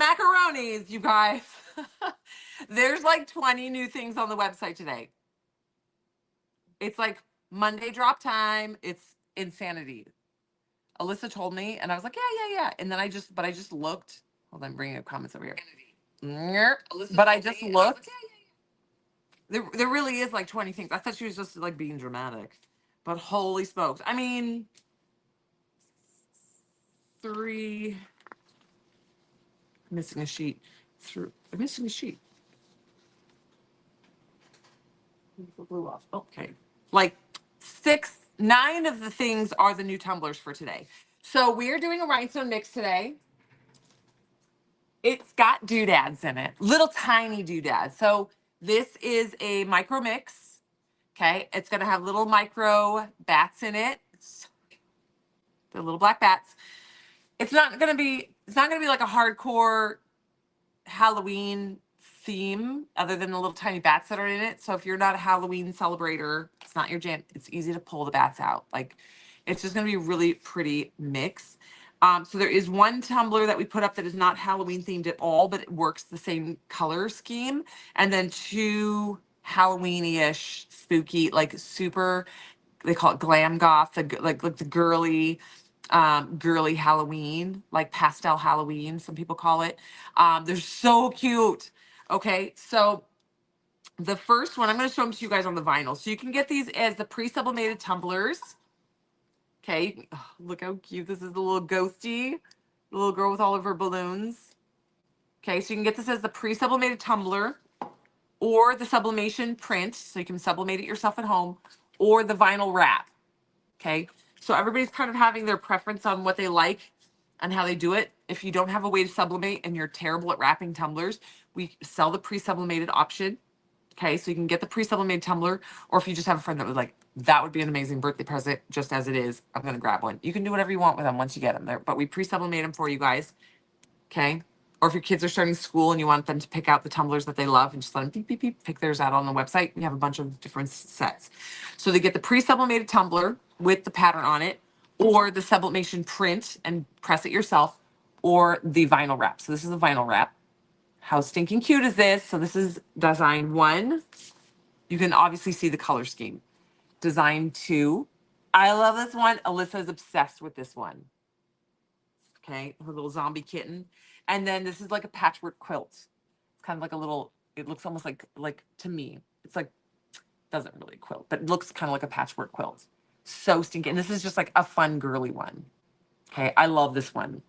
macaronis, you guys. There's like 20 new things on the website today. It's like Monday drop time. It's insanity. Alyssa told me, and I was like, yeah. And then I just looked. Hold on, I'm bringing up comments over here. But I just looked. There really is like 20 things. I thought she was just like being dramatic. But holy smokes. I mean, missing a sheet. I'm missing a sheet. Blew off. Okay. Like 9 of the things are the new tumblers for today. So we're doing a rhinestone mix today. It's got doodads in it, little tiny doodads. So this is a micro mix. Okay. It's going to have little micro bats in it. The little black bats. It's not going to be like a hardcore Halloween theme other than the little tiny bats that are in it. So if you're not a Halloween celebrator, it's not your jam. It's easy to pull the bats out. Like, it's just going to be a really pretty mix. So there is one tumbler that we put up that is not Halloween themed at all, but it works the same color scheme. And then 2 Halloween-ish, spooky, like super, they call it glam goth, like the girly Halloween, like pastel Halloween, some people call it. They're so cute. Okay, so the first one, I'm going to show them to you guys on the vinyl. So you can get these as the pre-sublimated tumblers. Okay, oh, look how cute this is, the little ghosty, the little girl with all of her balloons. Okay, so you can get this as the pre-sublimated tumbler or the sublimation print, so you can sublimate it yourself at home, or the vinyl wrap. Okay, so everybody's kind of having their preference on what they like and how they do it. If you don't have a way to sublimate and you're terrible at wrapping tumblers, we sell the pre-sublimated option. Okay, so you can get the pre-sublimated tumbler, or if you just have a friend that was like, that would be an amazing birthday present just as it is, I'm going to grab one. You can do whatever you want with them once you get them there, but we pre-sublimate them for you guys. Okay, or if your kids are starting school and you want them to pick out the tumblers that they love and just let them beep, beep, beep, pick theirs out on the website. We have a bunch of different sets. So they get the pre-sublimated tumbler with the pattern on it, or the sublimation print and press it yourself, or the vinyl wrap. So this is a vinyl wrap. How stinking cute is this? So this is design 1. You can obviously see the color scheme. Design 2. I love this one. Alyssa is obsessed with this one. Okay, her little zombie kitten. And then this is like a patchwork quilt. It's kind of like a little, it looks almost like to me, it's like, doesn't really quilt, but it looks kind of like a patchwork quilt. So stinky. And this is just like a fun girly one. Okay, I love this one.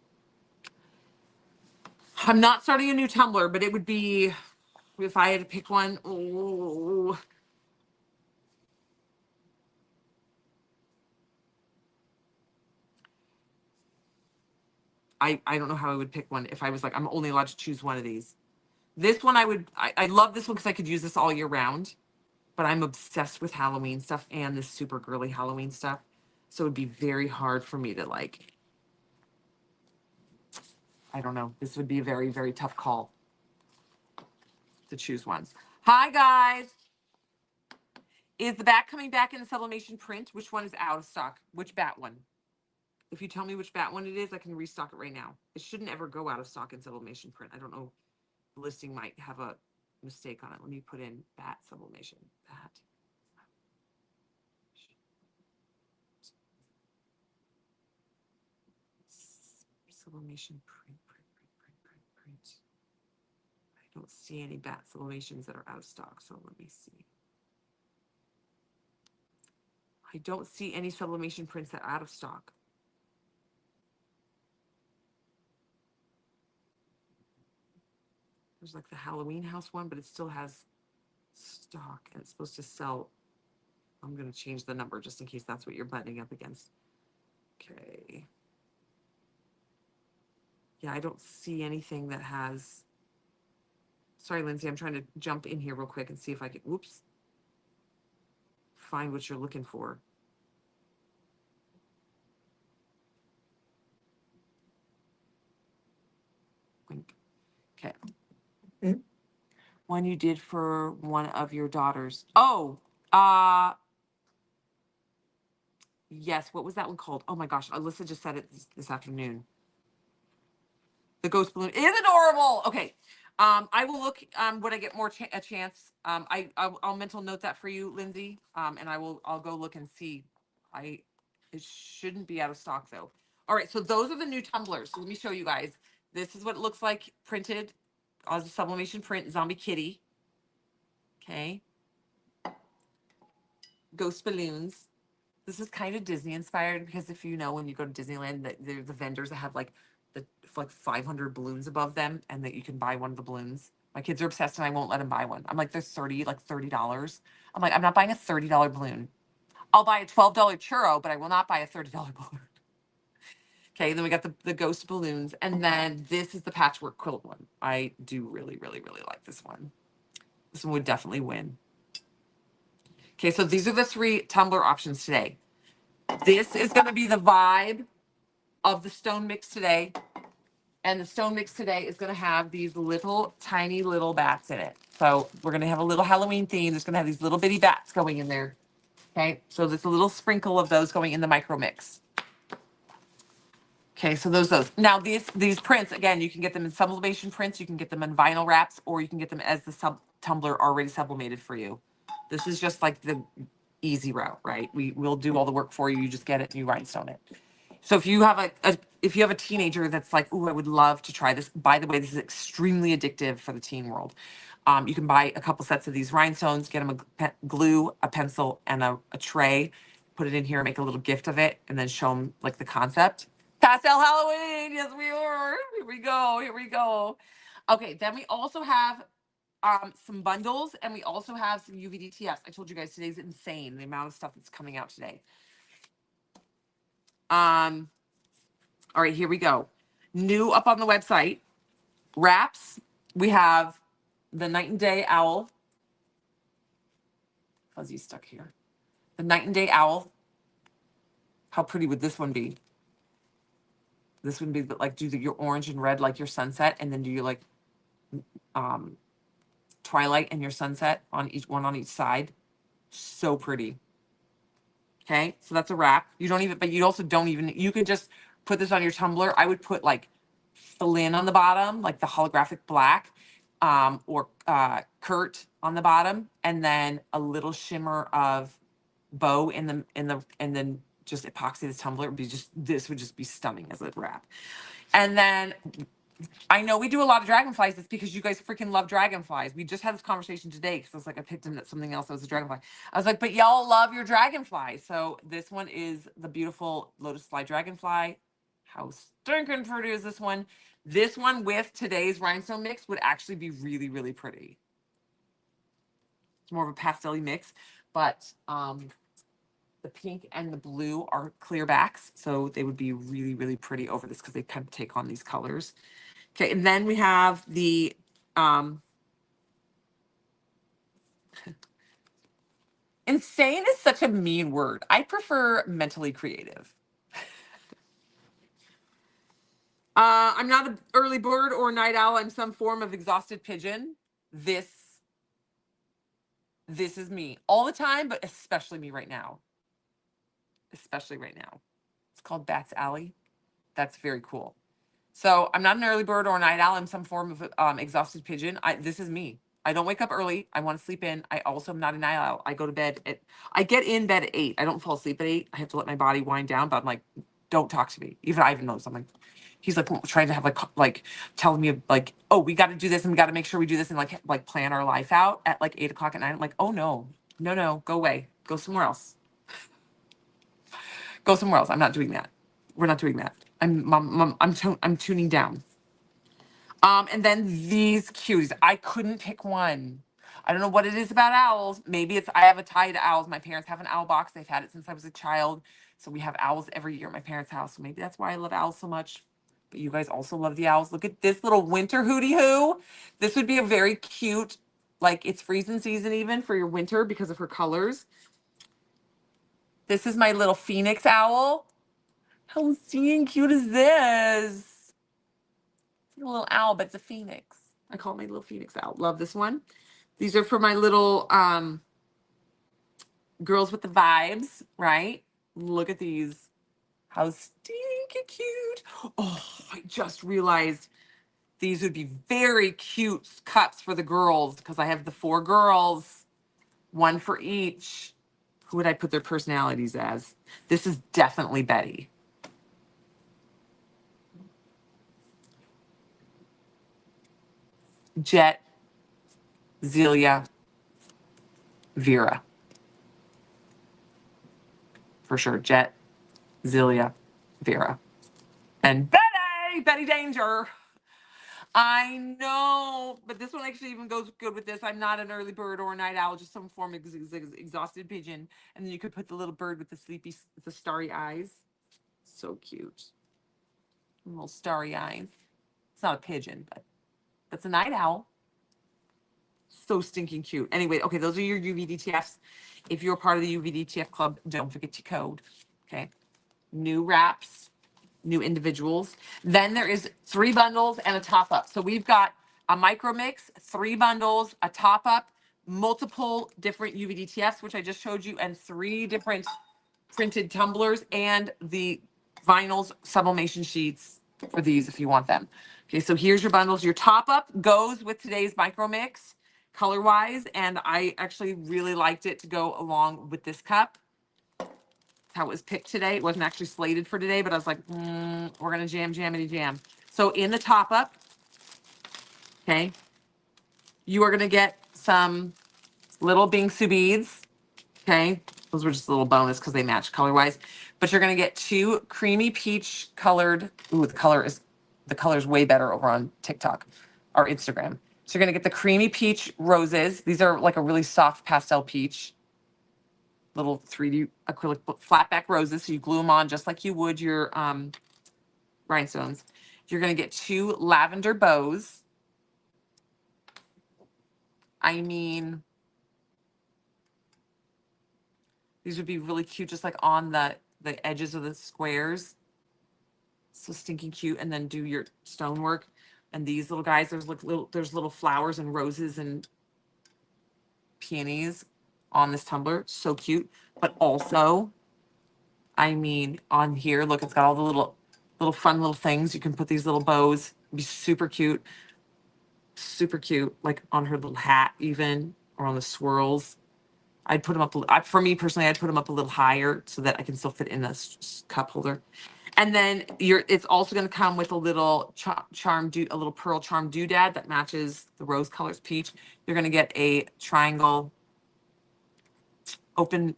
I'm not starting a new tumbler, but it would be, if I had to pick one, oh. I don't know how I would pick one if I was like, I'm only allowed to choose one of these. This one I love this one because I could use this all year round, but I'm obsessed with Halloween stuff and this super girly Halloween stuff. So it would be very hard for me to like, I don't know. This would be a very, very tough call to choose ones. Hi guys. Is the bat coming back in the sublimation print? Which one is out of stock? Which bat one? If you tell me which bat one it is, I can restock it right now. It shouldn't ever go out of stock in sublimation print. I don't know. The listing might have a mistake on it. Let me put in bat sublimation. Bat. Sublimation print. I don't see any bat sublimations that are out of stock, so let me see. I don't see any sublimation prints that are out of stock. There's like the Halloween house one, but it still has stock and it's supposed to sell. I'm going to change the number just in case that's what you're butting up against. Okay. Yeah, I don't see anything that has. Sorry, Lindsay, I'm trying to jump in here real quick and see if I can, whoops, find what you're looking for. Okay. Mm-hmm. One you did for one of your daughters. Oh, yes. What was that one called? Oh my gosh, Alyssa just said it this afternoon. The ghost balloon is adorable. Okay. I will look when I get more a chance. I'll mental note that for you, Lindsay. And I'll go look and see. It shouldn't be out of stock though. All right, so those are the new tumblers. So let me show you guys. This is what it looks like printed as a sublimation print, zombie kitty. Okay. Ghost balloons. This is kind of Disney inspired because if you know, when you go to Disneyland, the vendors that have like 500 balloons above them, and that you can buy one of the balloons. My kids are obsessed, and I won't let them buy one. I'm like, there's $30. I'm like, I'm not buying a $30 balloon. I'll buy a $12 churro, but I will not buy a $30 balloon. Okay, then we got the ghost balloons, and then this is the patchwork quilt one. I do really, really, really like this one. This one would definitely win. Okay, so these are the 3 tumbler options today. This is going to be the vibe of the stone mix today. And the stone mix today is going to have these little tiny little bats in it. So we're going to have a little Halloween theme. There's going to have these little bitty bats going in there. Okay, so there's a little sprinkle of those going in the micro mix. Okay, so those. Now these prints, again, you can get them in sublimation prints, you can get them in vinyl wraps, or you can get them as the tumbler already sublimated for you. This is just like the easy route, right? We'll do all the work for you. You just get it and you rhinestone it. So if you have a teenager that's like, "Ooh, I would love to try this." By the way, this is extremely addictive for the teen world. You can buy a couple sets of these rhinestones, get them a glue, a pencil, and a tray. Put it in here, make a little gift of it, and then show them like the concept. Pastel Halloween, yes we are. Here we go. Here we go. Okay, then we also have some bundles, and we also have some UVDTS. I told you guys today's insane, the amount of stuff that's coming out today. All right, here we go. New up on the website, wraps. We have the night and day owl. Fuzzy's stuck here. The night and day owl. How pretty would this one be? This would be like, do your orange and red like your sunset, and then do your like twilight and your sunset on each side. So pretty. Okay, so that's a wrap. You don't even, but you also don't even, you can just put this on your tumbler. I would put like Flynn on the bottom, like the holographic black, or Kurt on the bottom, and then a little shimmer of bow and then just epoxy this tumbler. This would just be stunning as a wrap. And then I know we do a lot of dragonflies. It's because you guys freaking love dragonflies. We just had this conversation today because I was like, I picked in something else that was a dragonfly. I was like, but y'all love your dragonfly. So this one is the beautiful Lotus Fly Dragonfly. How stinking pretty is this one? This one with today's rhinestone mix would actually be really, really pretty. It's more of a pastel-y mix, but the pink and the blue are clear backs. So they would be really, really pretty over this because they kind of take on these colors. Okay, and then we have the insane is such a mean word. I prefer mentally creative. I'm not an early bird or night owl. I'm some form of exhausted pigeon. This is me all the time, but especially me right now. Especially right now. It's called Bats Alley. That's very cool. So I'm not an early bird or a night owl. I'm some form of exhausted pigeon. This is me. I don't wake up early. I want to sleep in. I also am not a night owl. I go to bed I get in bed at 8. I don't fall asleep at 8. I have to let my body wind down, but I'm like, don't talk to me. Even Ivan knows. I'm like, he's like trying to have like telling me like, oh, we got to do this and we got to make sure we do this and like plan our life out at like 8 o'clock at night. I'm like, oh no, go away. Go somewhere else. Go somewhere else. I'm not doing that. We're not doing that. I'm tuning down. And then these cuties. I couldn't pick one. I don't know what it is about owls. Maybe it's I have a tie to owls. My parents have an owl box. They've had it since I was a child. So we have owls every year at my parents' house. So maybe that's why I love owls so much. But you guys also love the owls. Look at this little winter hootie hoo. This would be a very cute, like it's freezing season even for your winter because of her colors. This is my little phoenix owl. How stinking cute is this? It's a little owl, but it's a phoenix. I call it my little phoenix owl. Love this one. These are for my little girls with the vibes, right? Look at these. How stinking cute. Oh, I just realized These would be very cute cups for the girls because I have the 4 girls, one for each. Who would I put their personalities as? This is definitely Betty. Jet, Zelia, Vera. For sure. Jet, Zelia, Vera. And Betty Danger. I know, but this one actually even goes good with this. I'm not an early bird or a night owl, just some form of exhausted pigeon. And then you could put the little bird with the the starry eyes. So cute. Little starry eyes. It's not a pigeon, but that's a night owl. So stinking cute. Anyway, okay, those are your UVDTFs. If you're part of the UVDTF club, don't forget your code. Okay. New wraps, new individuals. Then there is 3 bundles and a top up. So we've got a micro mix, 3 bundles, a top up, multiple different UVDTFs, which I just showed you, and 3 different printed tumblers and the vinyls sublimation sheets for these if you want them. Okay, so here's your bundles. Your top up goes with today's micro mix color wise, and I actually really liked it to go along with this cup. How it was picked today. It wasn't actually slated for today, but I was like, we're gonna jam. So in the top up, okay, you are gonna get some little Bingsu beads. Okay, those were just a little bonus because they match color wise. But you're gonna get 2 creamy peach colored. Ooh, the color is way better over on TikTok or Instagram. So you're gonna get the creamy peach roses. These are like a really soft pastel peach. Little 3D acrylic flat back roses. So you glue them on just like you would your rhinestones. You're going to get 2 lavender bows. I mean, these would be really cute just like on the edges of the squares. So stinking cute. And then do your stonework. And these little guys, there's little flowers and roses and peonies on this tumbler. So cute. But also, I mean, on here, look, it's got all the little fun little things. You can put these little bows. It'd be super cute. Super cute. Like on her little hat even, or on the swirls. I'd put them up, for me personally, I'd put them up a little higher so that I can still fit in this cup holder. And then it's also going to come with a little a little pearl charm doodad that matches the rose colors peach. You're going to get a triangle open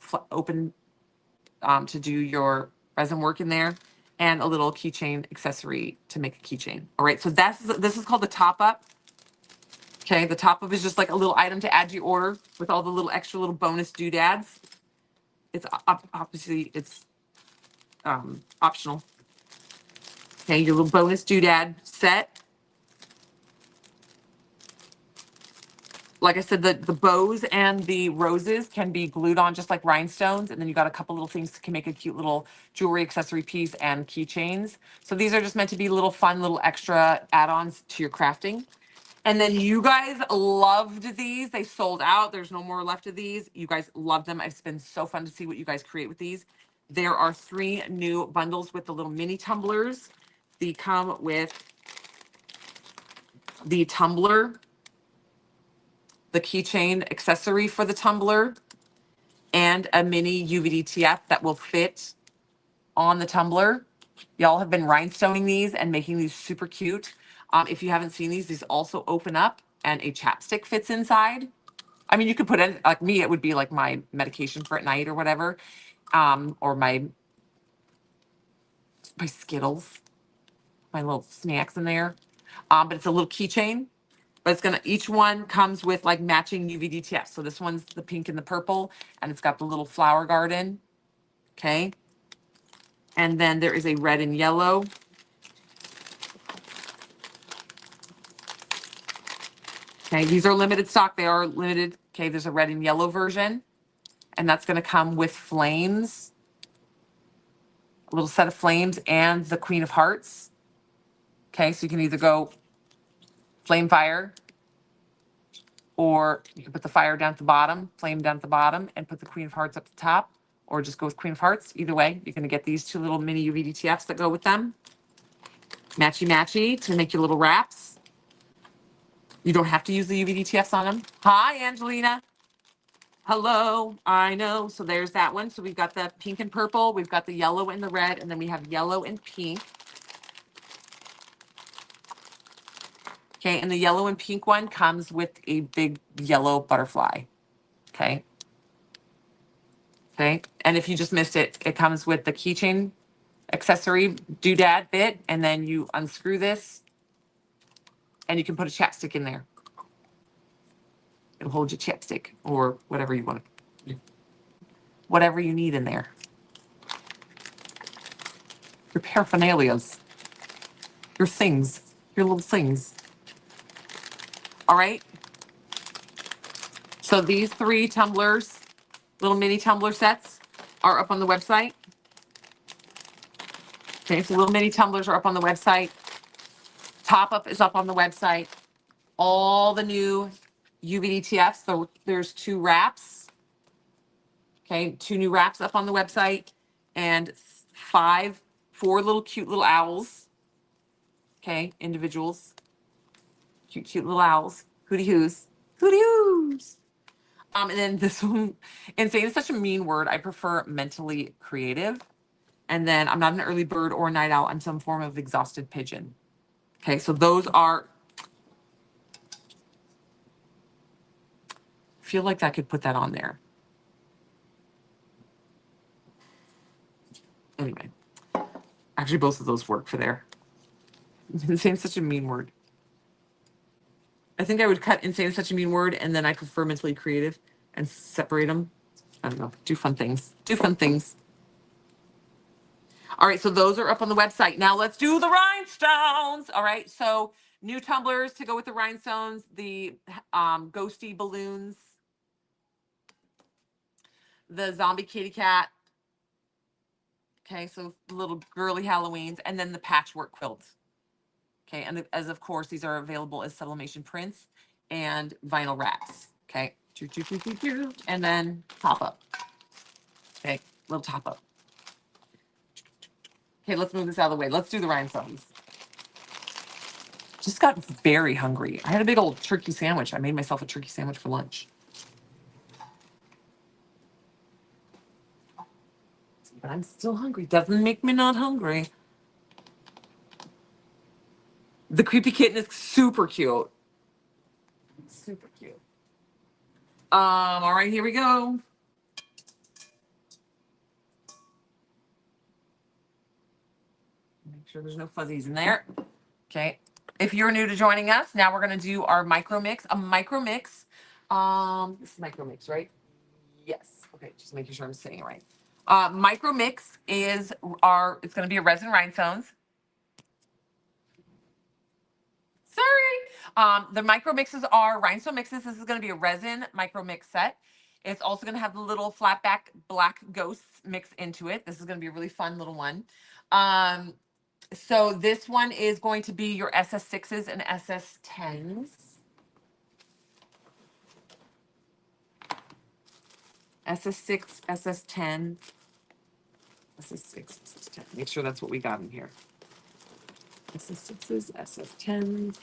to do your resin work in there, and a little keychain accessory to make a keychain. All right, so this is called the top up. Okay, the top up is just like a little item to add to your order with all the little extra little bonus doodads. It's obviously optional. Okay, your little bonus doodad set. Like I said, the bows and the roses can be glued on just like rhinestones. And then you got a couple little things that can make a cute little jewelry accessory piece and keychains. So these are just meant to be little fun, little extra add-ons to your crafting. And then you guys loved these. They sold out. There's no more left of these. You guys loved them. It's been so fun to see what you guys create with these. There are 3 new bundles with the little mini tumblers. They come with the tumbler, the keychain accessory for the tumbler, and a mini UVDTF that will fit on the tumbler. Y'all have been rhinestoning these and making these super cute. If you haven't seen these also open up and a chapstick fits inside. I mean, you could put it, like me, it would be like my medication for at night or whatever, or my Skittles, my little snacks in there. But it's a little keychain. But each one comes with like matching UVDTF. So this one's the pink and the purple, and it's got the little flower garden. Okay. And then there is a red and yellow. Okay, these are limited stock. They are limited. Okay, there's a red and yellow version, and that's going to come with flames, a little set of flames, and the Queen of Hearts. Okay, so you can either go flame fire, or you can put the fire down at the bottom, flame down at the bottom, and put the Queen of Hearts up the top, or just go with Queen of Hearts. Either way, you're going to get these 2 little mini UVDTFs that go with them. Matchy matchy to make your little wraps. You don't have to use the UVDTFs on them. Hi, Angelina. Hello. I know. So there's that one. So we've got the pink and purple. We've got the yellow and the red. And then we have yellow and pink. Okay. And the yellow and pink one comes with a big yellow butterfly. Okay. Okay. And if you just missed it, it comes with the keychain accessory doodad bit. And then you unscrew this and you can put a chapstick in there. It'll hold your chapstick or whatever you want. Whatever you need in there. Your paraphernalias. Your things. Your little things. All right. So these 3 tumblers, little mini tumbler sets, are up on the website. Okay, so little mini tumblers are up on the website. Top Up is up on the website. All the new UVDTFs. So there's 2 wraps. Okay, 2 new wraps up on the website, and 4 little cute little owls. Okay, individuals. Cute little owls. Hooty hoos. Hooty hoos. And then this one, insane is such a mean word. I prefer mentally creative. And then I'm not an early bird or a night owl. I'm some form of exhausted pigeon. Okay, so those are, feel like I could put that on there. Anyway, actually both of those work for there. Insane is such a mean word. I think I would cut insane is such a mean word, and then I prefer mentally creative and separate them. I don't know, do fun things. Do fun things. All right, so those are up on the website. Now let's do the rhinestones. All right, so new tumblers to go with the rhinestones, the ghosty balloons, the zombie kitty cat. Okay, so little girly Halloweens, and then the patchwork quilts. Okay, and as of course, these are available as sublimation prints and vinyl wraps. Okay, and then top up. Okay, little top up. Okay, let's move this out of the way. Let's do the rhinestones. Just got very hungry. I had a big old turkey sandwich. I made myself a turkey sandwich for lunch. But I'm still hungry. Doesn't make me not hungry. The creepy kitten is super cute. Super cute. All right, here we go. Make sure there's no fuzzies in there. Okay. If you're new to joining us, now we're going to do our micro mix. A micro mix. This is micro mix, right? Yes. Okay, just making sure I'm saying it right. Micro mix is it's going to be a resin rhinestones. Sorry. The micro mixes are rhinestone mixes. This is going to be a resin micro mix set. It's also going to have the little flat back black ghosts mix into it. This is going to be a really fun little one. So this one is going to be your SS6s and SS10s. SS6, SS10, SS6, SS10. Make sure that's what we got in here. SS6s, SS10s.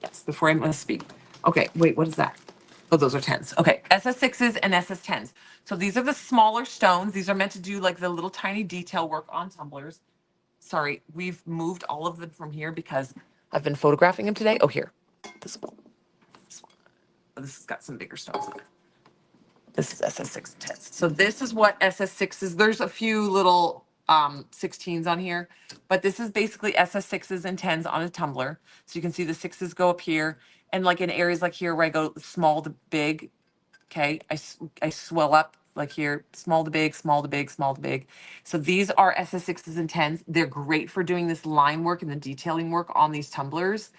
Yes, before I misspeak. Okay, wait, what is that? Oh, those are 10s. Okay, SS6s and SS10s. So these are the smaller stones. These are meant to do like the little tiny detail work on tumblers. Sorry, we've moved all of them from here because I've been photographing them today. Oh, here. This one. This one. Oh, this has got some bigger stones on it. This is SS6 and 10s. So this is what SS6 is. There's a few little 16s on here, but this is basically SS6s and 10s on a tumbler. So you can see the 6s go up here, and like in areas like here where I go small to big, okay, I swell up like here, small to big, small to big, small to big. So these are SS6s and 10s. They're great for doing this line work and the detailing work on these tumblers.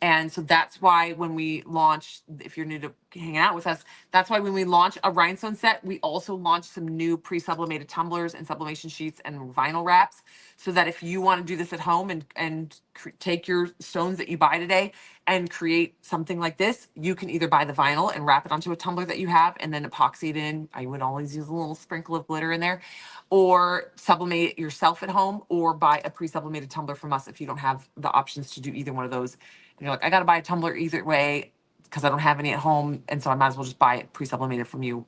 And so that's why when we launch, if you're new to hanging out with us, that's why when we launch a rhinestone set, we also launch some new pre-sublimated tumblers and sublimation sheets and vinyl wraps, so that if you want to do this at home and take your stones that you buy today and create something like this, you can either buy the vinyl and wrap it onto a tumbler that you have and then epoxy it in. I would always use a little sprinkle of glitter in there, or sublimate it yourself at home, or buy a pre-sublimated tumbler from us if you don't have the options to do either one of those. And you're like, I got to buy a tumbler either way. because I don't have any at home, and so I might as well just buy it pre-sublimated from you.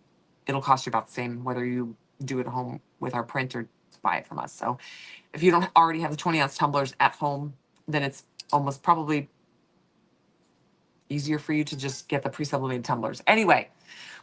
It'll cost you about the same whether you do it at home with our print or buy it from us. So if you don't already have the 20-ounce tumblers at home, then it's almost probably easier for you to just get the pre-sublimated tumblers. Anyway,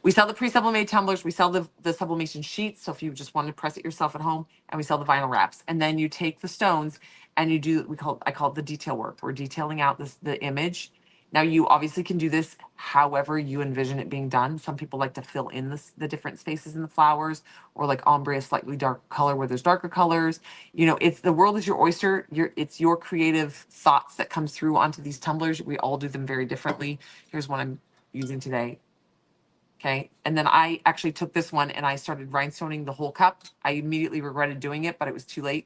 we sell the pre-sublimated tumblers. We sell the sublimation sheets. So if you just want to press it yourself at home, and we sell the vinyl wraps. And then you take the stones and you do, I call it the detail work. We're detailing out the image. Now you obviously can do this however you envision it being done. Some people like to fill in the different spaces in the flowers, or like ombre, a slightly dark color where there's darker colors. You know, it's the world is your oyster. It's your creative thoughts that comes through onto these tumblers. We all do them very differently. Here's one I'm using today. Okay. And then I actually took this one and I started rhinestoning the whole cup. I immediately regretted doing it, but it was too late.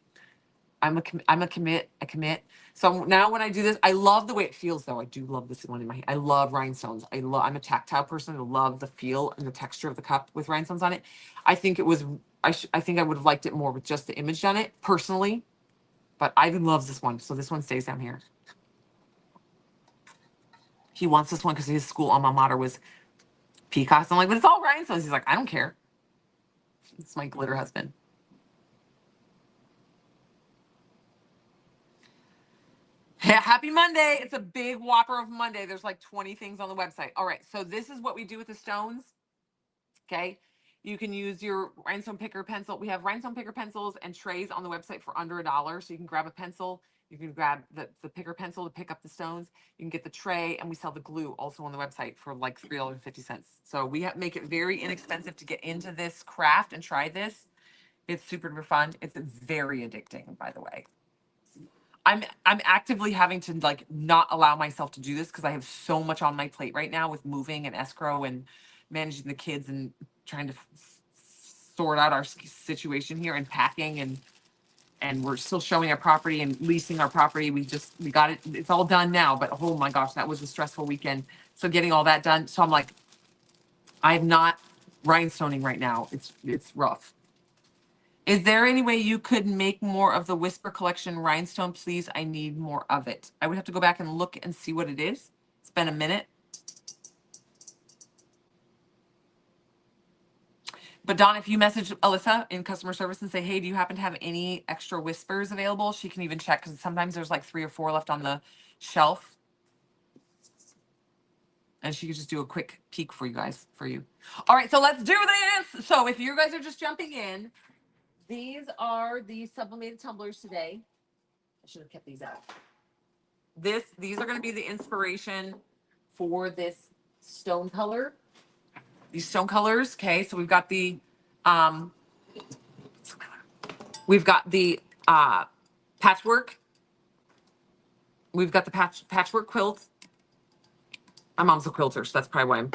I'm a commit. I commit. So now when I do this, I love the way it feels though. I do love this one in my hand. I love rhinestones. I'm a tactile person. I love the feel and the texture of the cup with rhinestones on it. I think it was, I think I would have liked it more with just the image on it personally, but Ivan loves this one. So this one stays down here. He wants this one because his school alma mater was peacocks. I'm like, but it's all rhinestones. He's like, I don't care. It's my glitter husband. Happy Monday. It's a big whopper of Monday. There's like 20 things on the website. All right. So this is what we do with the stones. Okay. You can use your rhinestone picker pencil. We have rhinestone picker pencils and trays on the website for under $1. So you can grab a pencil. You can grab the picker pencil to pick up the stones. You can get the tray, and we sell the glue also on the website for like $3.50. So we make it very inexpensive to get into this craft and try this. It's super fun. It's very addicting, by the way. I'm actively having to like not allow myself to do this because I have so much on my plate right now with moving and escrow and managing the kids and trying to sort out our situation here and packing, and we're still showing our property and leasing our property. We got it. It's all done now, but oh my gosh, that was a stressful weekend. So getting all that done. So I'm like, I'm not rhinestoning right now. It's rough. Is there any way you could make more of the Whisper Collection rhinestone, please? I need more of it. I would have to go back and look and see what it is. It's been a minute. But Don, if you message Alyssa in customer service and say, hey, do you happen to have any extra whispers available? She can even check because sometimes there's like 3 or 4 left on the shelf. And she could just do a quick peek for you guys, for you. All right, so let's do this. So if you guys are just jumping in, these are the sublimated tumblers today. I should have kept these out. These are going to be the inspiration for this stone color. These stone colors. Okay, so we've got the patchwork. We've got the patchwork quilt. My mom's a quilter, so that's probably why I'm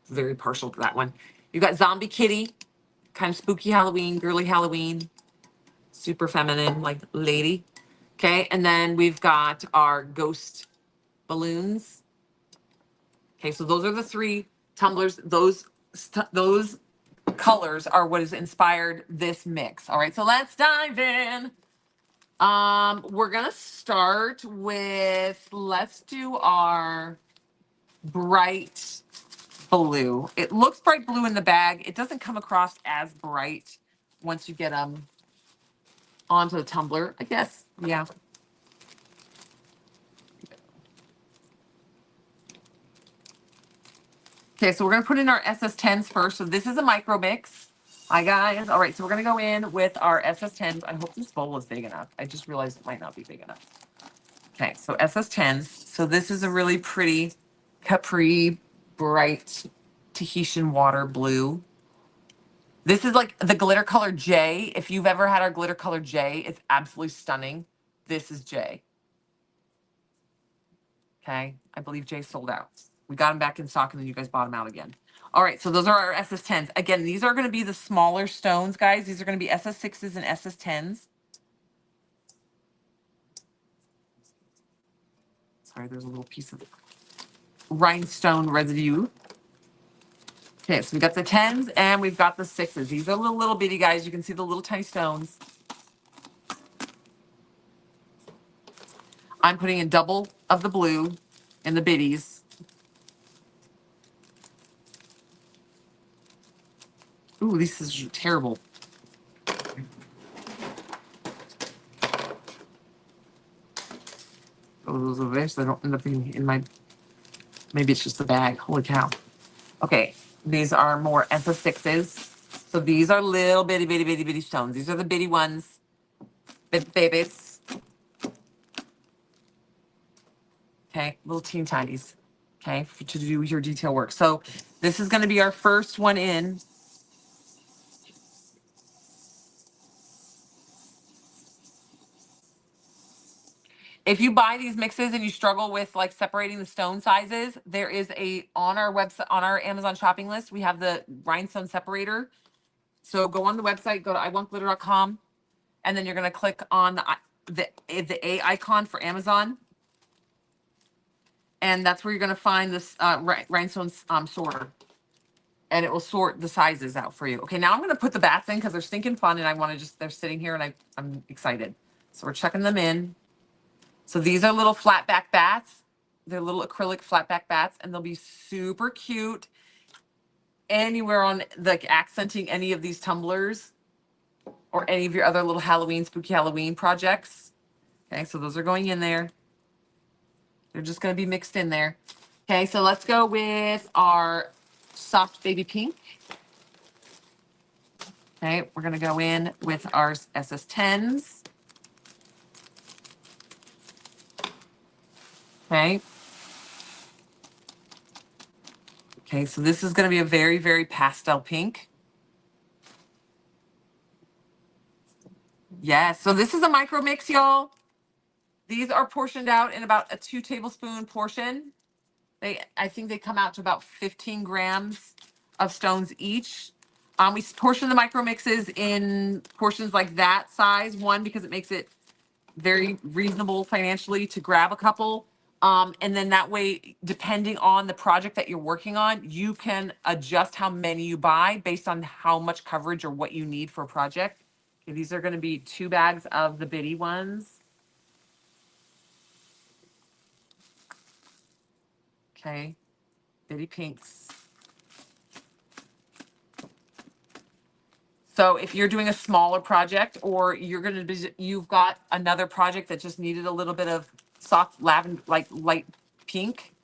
very partial to that one. You've got zombie kitty, kind of spooky Halloween, girly Halloween, super feminine, like lady. Okay, and then we've got our ghost balloons. Okay, so those are the 3 tumblers. Those colors are what has inspired this mix. All right, so let's dive in. We're gonna start with, let's do our bright blue. It looks bright blue in the bag. It doesn't come across as bright once you get them onto the tumbler, I guess. Yeah. Okay, so we're gonna put in our SS10s first. So this is a micro mix. Hi guys. All right, so we're gonna go in with our SS10s. I hope this bowl is big enough. I just realized it might not be big enough. Okay, so SS10s. So this is a really pretty Capri bright Tahitian water blue. This is like the glitter color J. If you've ever had our glitter color J, it's absolutely stunning. This is J. Okay, I believe J sold out. We got them back in stock and then you guys bought them out again. All right, so those are our SS10s. Again, these are going to be the smaller stones, guys. These are going to be SS6s and SS10s. Sorry, there's a little piece of rhinestone residue. Okay, so we got the 10s and we've got the 6s. These are little bitty guys. You can see the little tiny stones. I'm putting in double of the blue in the biddies. Ooh, this is terrible. Oh, those are there, so they don't end up being in my, maybe it's just the bag. Holy cow. Okay, these are more SS6s. So these are little bitty, bitty, bitty, bitty stones. These are the bitty ones, babies. Okay, little teeny tinies. Okay, to do your detail work. So this is going to be our first one in. If you buy these mixes and you struggle with like separating the stone sizes, there is a, on our website, on our Amazon shopping list, we have the rhinestone separator. So go on the website, go to iwantglitter.com, and then you're going to click on the A icon for Amazon. And that's where you're going to find this rhinestone sorter. And it will sort the sizes out for you. Okay, now I'm going to put the bats in because they're stinking fun and I want to just, they're sitting here and I'm excited. So we're checking them in. So these are little flat back bats. They're little acrylic flat back bats and they'll be super cute anywhere on like accenting any of these tumblers or any of your other little Halloween, spooky Halloween projects. Okay, so those are going in there. They're just going to be mixed in there. Okay, so let's go with our soft baby pink. Okay, we're going to go in with our SS10s. Okay. Okay, so this is going to be a very, very pastel pink. Yes, so this is a micro mix, y'all. These are portioned out in about a 2 tablespoon portion. I think they come out to about 15 grams of stones each. We portion the micro mixes in portions like that size, one, because it makes it very reasonable financially to grab a couple. And then that way, depending on the project that you're working on, you can adjust how many you buy based on how much coverage or what you need for a project. Okay, these are going to be 2 bags of the bitty ones. Okay, bitty pinks. So if you're doing a smaller project or you're going to be, you've got another project that just needed a little bit of soft lavender, like light pink,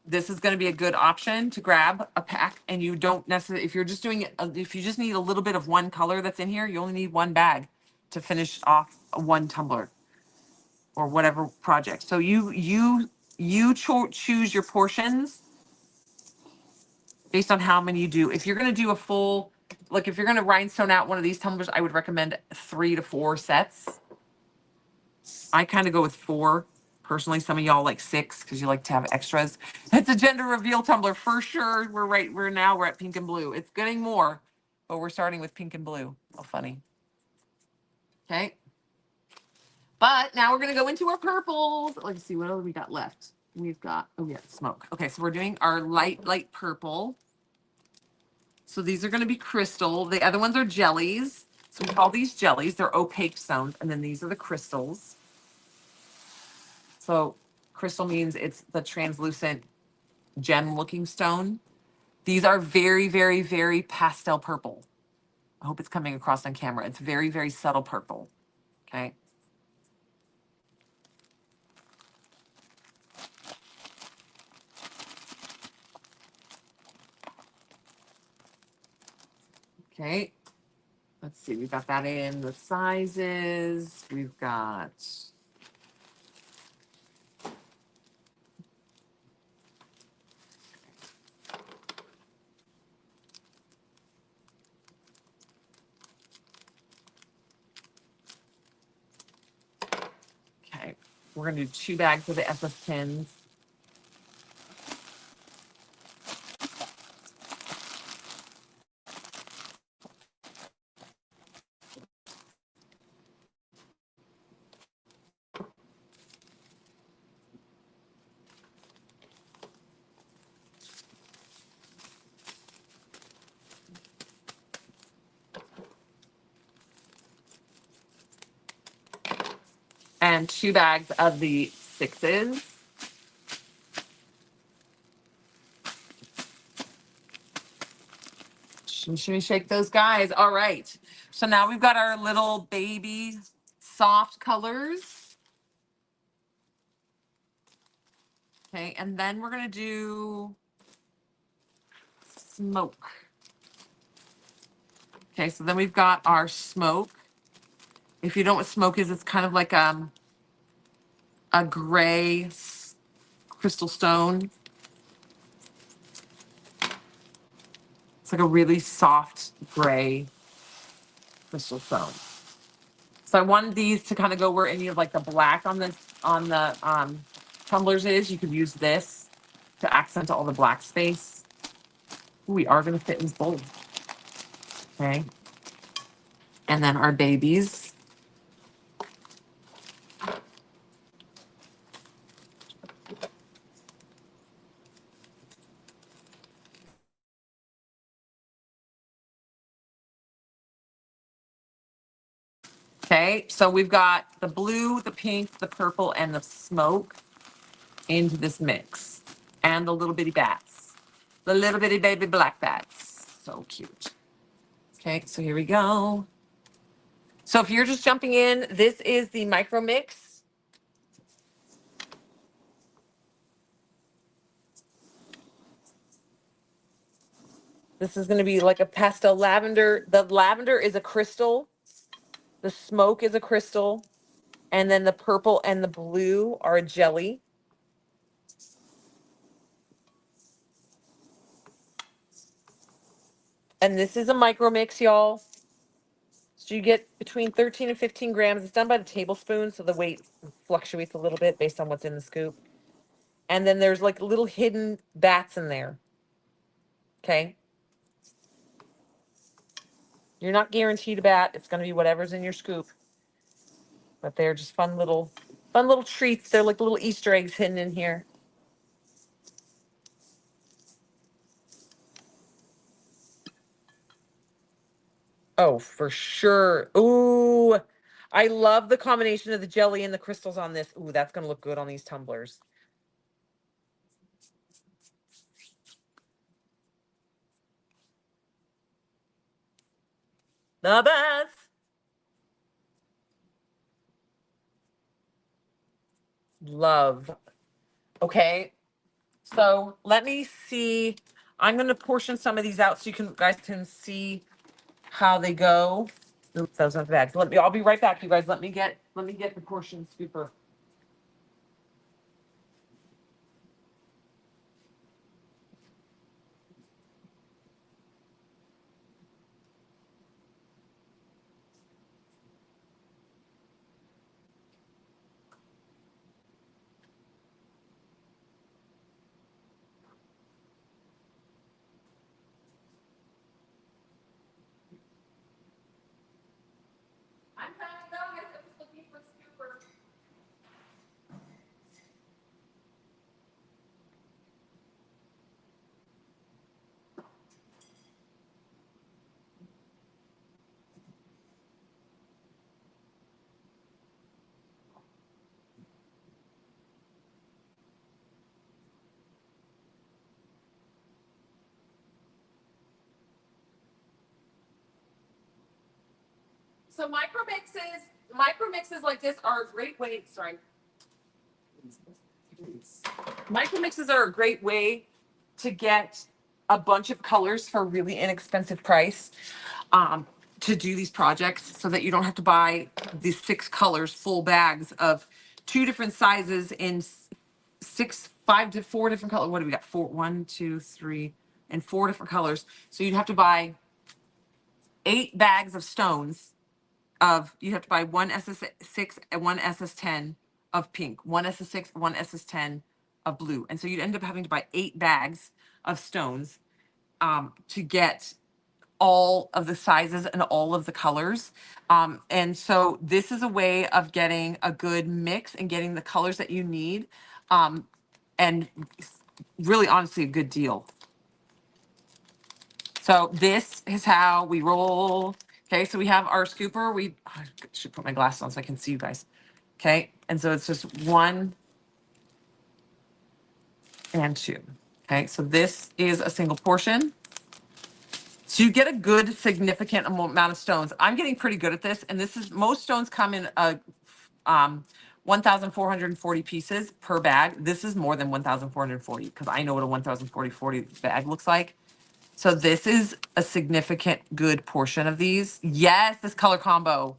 this is going to be a good option to grab a pack. And you don't necessarily, if you're just doing it, if you just need a little bit of one color that's in here, you only need 1 bag to finish off one tumbler or whatever project. So you choose your portions based on how many you do. If you're going to do a full, like if you're going to rhinestone out one of these tumblers, I would recommend 3 to 4 sets. I kind of go with 4 personally. Some of y'all like 6 because you like to have extras. It's a gender reveal tumbler for sure. We're at pink and blue. It's getting more, but we're starting with pink and blue. Oh, funny. Okay. But now we're going to go into our purples. Let's see what else we got left. We've got, oh yeah, smoke. Okay, so we're doing our light purple. So these are going to be crystal. The other ones are jellies. So we call these jellies. They're opaque stones. And then these are the crystals. So crystal means it's the translucent gem looking stone. These are very, very, very pastel purple. I hope it's coming across on camera. It's very, very subtle purple. Okay. Okay. Let's see. We've got that in the sizes. We've got. Okay. We're going to do 2 bags of the SS10s. And 2 bags of the 6s. Shimmy, shake those guys. All right. So now we've got our little baby soft colors. Okay, and then we're gonna do smoke. Okay, so then we've got our smoke. If you don't know what smoke is, it's kind of like a gray crystal stone. It's like a really soft gray crystal stone. So I wanted these to kind of go where any of like the black on the tumblers is. You could use this to accent all the black space. Ooh, we are going to fit in this bowl. Okay. And then our babies. Okay, so we've got the blue, the pink, the purple, and the smoke into this mix. And the little bitty bats. The little bitty baby black bats. So cute. Okay, so here we go. So if you're just jumping in, this is the micro mix. This is going to be like a pastel lavender. The lavender is a crystal. The smoke is a crystal. And then the purple and the blue are a jelly. And this is a micro mix, y'all. So you get between 13 and 15 grams. It's done by the tablespoon, so the weight fluctuates a little bit based on what's in the scoop. And then there's like little hidden bats in there. Okay. You're not guaranteed a bat. It's going to be whatever's in your scoop. But they're just fun little treats. They're like little Easter eggs hidden in here. Oh, for sure. Ooh, I love the combination of the jelly and the crystals on this. Ooh, that's going to look good on these tumblers. The best. Love. Okay. So let me see. I'm going to portion some of these out so you guys can see how they go. Oops, that was not bad. I'll be right back, you guys. Let me get the portion scooper. I'm coming, guys. I'm just looking for a scooper. So micro mixes like this are a great way. Sorry. Micro mixes are a great way to get a bunch of colors for a really inexpensive price. To do these projects so that you don't have to buy these 6 colors, full bags of 2 different sizes in 5 to 4 different colors. What do we got? 4, 1, 2, 3, and 4 different colors. So you'd have to buy 8 bags of stones you have to buy 1 SS6 and 1 SS10 of pink, 1 SS6, 1 SS10 of blue. And so you'd end up having to buy 8 bags of stones to get all of the sizes and all of the colors. And so this is a way of getting a good mix and getting the colors that you need. And really, honestly, a good deal. So this is how we roll. Okay, so we have our scooper. I should put my glasses on so I can see you guys. Okay, and so it's just 1 and 2. Okay, so this is a single portion. So you get a good significant amount of stones. I'm getting pretty good at this. And this is, most stones come in a 1,440 pieces per bag. This is more than 1,440 because I know what a 1,440 bag looks like. So this is a significant good portion of these. Yes, this color combo.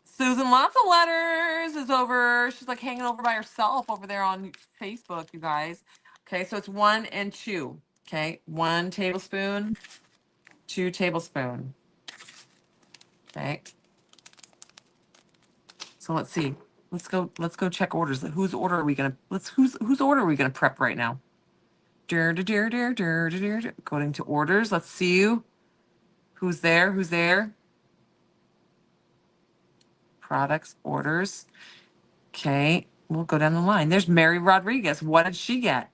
Susan, lots of letters is over. She's like hanging over by herself over there on Facebook, you guys. Okay, so it's 1 and 2. Okay, 1 tablespoon, 2 tablespoon. Okay. So let's see. Let's go check orders. Whose order are we gonna whose order are we gonna prep right now? Going to orders. Let's see who's there. Who's there? Products, orders. Okay, we'll go down the line. There's Mary Rodriguez. What did she get?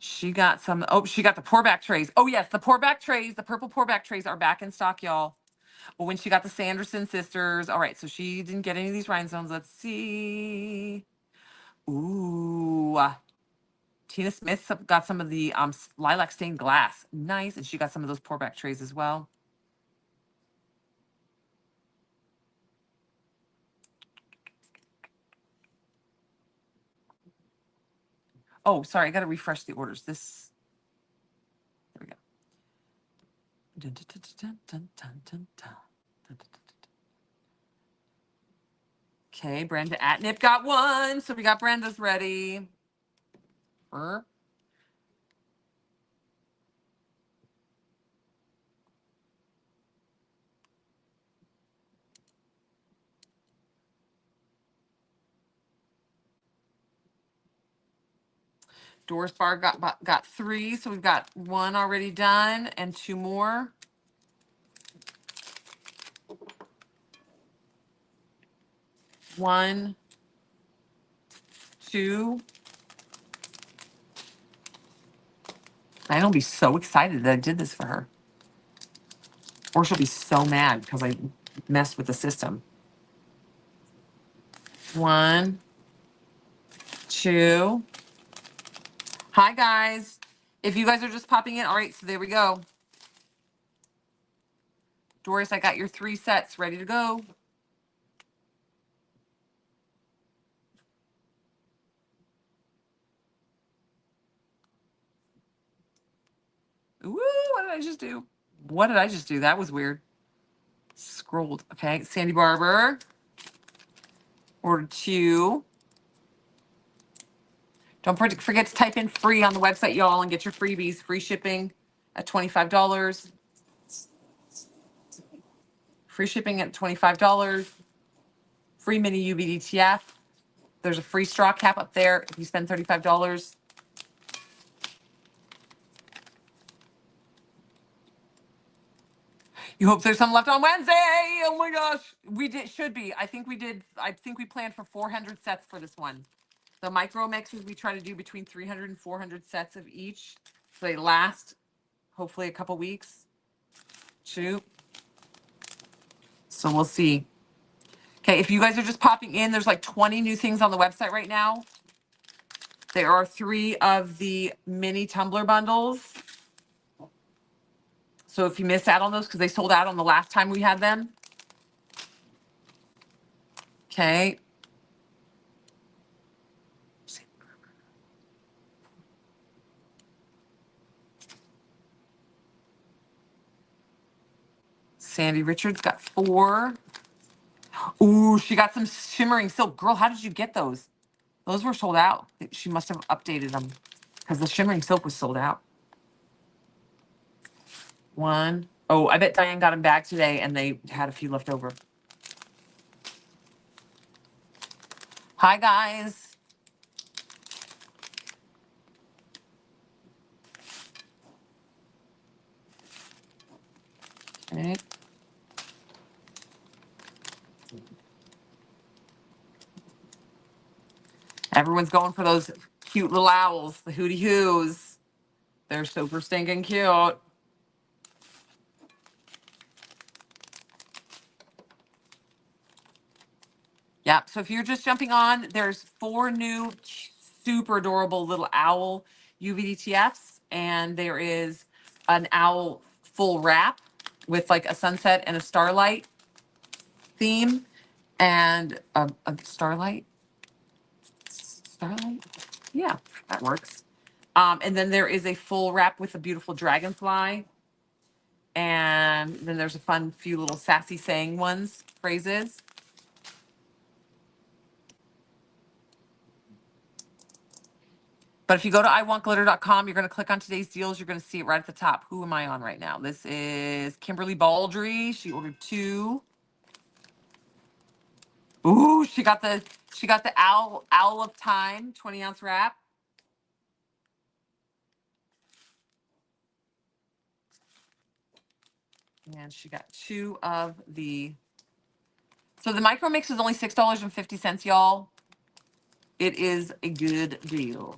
She got some. Oh, she got the pour back trays. Oh yes, the pour back trays. The purple pour back trays are back in stock, y'all. But when she got the Sanderson sisters, all right. So she didn't get any of these rhinestones. Let's see. Ooh, Tina Smith got some of the lilac stained glass. Nice, and she got some of those pour back trays as well. Oh, sorry, I got to refresh the orders. There we go. Okay, Brenda Atnip got one. So we got Brenda's ready. Doris Bar got 3, so we've got 1 already done and 2 more. One, 2. I'll be so excited that I did this for her. Or she'll be so mad because I messed with the system. 1, 2. Hi, guys. If you guys are just popping in, all right, so there we go. Doris, I got your 3 sets ready to go. Ooh, what did I just do? What did I just do? That was weird. Scrolled. Okay, Sandy Barber. Ordered 2. Don't forget to type in free on the website, y'all, and get your freebies. Free shipping at $25. Free shipping at $25. Free mini UVDTF. There's a free straw cap up there if you spend $35. You hope there's some left on Wednesday. Oh my gosh. Should be. I think we planned for 400 sets for this one. The micro mixes we try to do between 300 and 400 sets of each. So they last hopefully a couple weeks. Shoot. So we'll see. Okay, if you guys are just popping in, there's like 20 new things on the website right now. There are 3 of the mini tumbler bundles. So if you missed out on those, because they sold out on the last time we had them. Okay. Sandy Richards got 4. Ooh, she got some shimmering silk. Girl, how did you get those? Those were sold out. She must have updated them because the shimmering silk was sold out. 1. Oh, I bet Diane got them back today and they had a few left over. Hi, guys. Okay. Everyone's going for those cute little owls, the hootie hoos. They're super stinking cute. Yeah, so if you're just jumping on, there's 4 new super adorable little owl UVDTFs. and there is an owl full wrap with like a sunset and a starlight theme, and a starlight. Starlight? Yeah, that works. And then there is a full wrap with a beautiful dragonfly. And then there's a fun few little sassy saying ones, phrases. But if you go to iwantglitter.com, you're going to click on today's deals. You're going to see it right at the top. Who am I on right now? This is Kimberly Baldry. She ordered 2. Ooh, she got the owl of time 20-ounce wrap. And she got 2 of the. So the micro mix is only $6.50, y'all. It is a good deal.